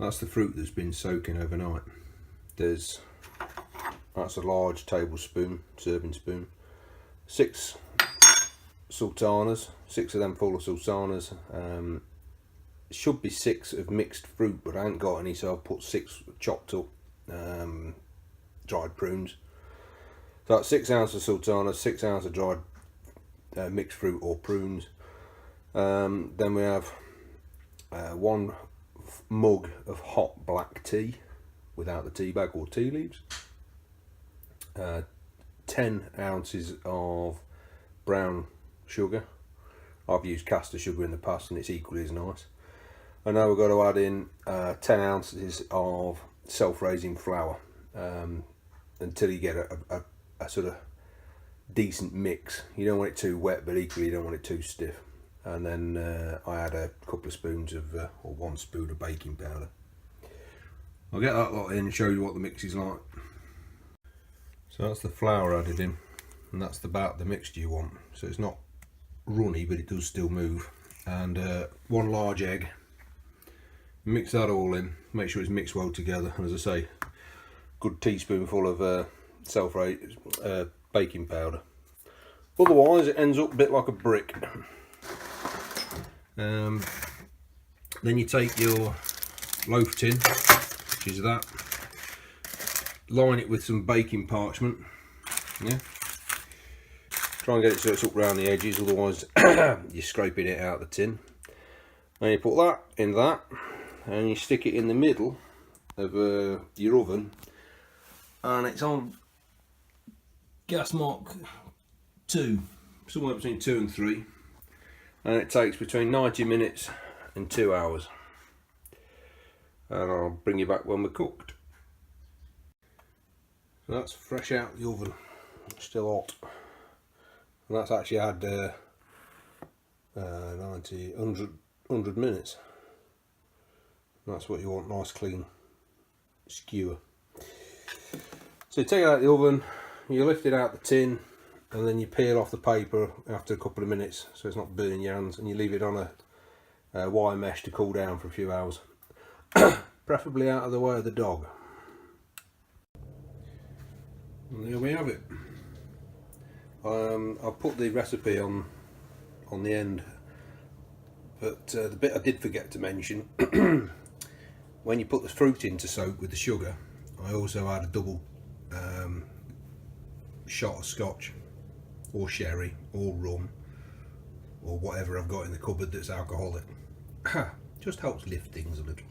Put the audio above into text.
That's the fruit that's been soaking overnight. That's a large tablespoon, serving spoon. 6 sultanas, 6 of them full of sultanas. Should be 6 of mixed fruit, but I ain't got any, so I've put 6 chopped up dried prunes. So that's 6 ounces of sultanas, 6 ounces of dried mixed fruit or prunes. Then we have 1 mug of hot black tea without the tea bag or tea leaves. 10 ounces of brown sugar. I've used caster sugar in the past and it's equally as nice. And now we've got to add in 10 ounces of self-raising flour until you get a sort of decent mix. You don't want it too wet, but equally you don't want it too stiff. And then I add a couple of spoons of, or 1 spoon of baking powder. I'll get that lot in and show you what the mix is like. So that's the flour added in, and that's about the mixture you want. So it's not runny, but it does still move. And 1 large egg. Mix that all in, make sure it's mixed well together, and as I say, good teaspoonful of self-raised baking powder. Otherwise it ends up a bit like a brick. Then you take your loaf tin, which is that, line it with some baking parchment, yeah. Try and get it so it's up round the edges, otherwise you're scraping it out of the tin. And you put that in that, and you stick it in the middle of your oven, and it's on gas mark 2, somewhere between 2 and 3, and it takes between 90 minutes and 2 hours. And I'll bring you back when we're cooked. So that's fresh out the oven, still hot, and that's actually had 100 minutes. That's what you want, nice clean skewer. So you take it out of the oven, you lift it out the tin, and then you peel off the paper after a couple of minutes so it's not burning your hands, and you leave it on a wire mesh to cool down for a few hours. Preferably out of the way of the dog. And there we have it. I'll put the recipe on the end, but the bit I did forget to mention, when you put the fruit in to soak with the sugar, I also add a double shot of scotch or sherry or rum or whatever I've got in the cupboard that's alcoholic. Just helps lift things a little.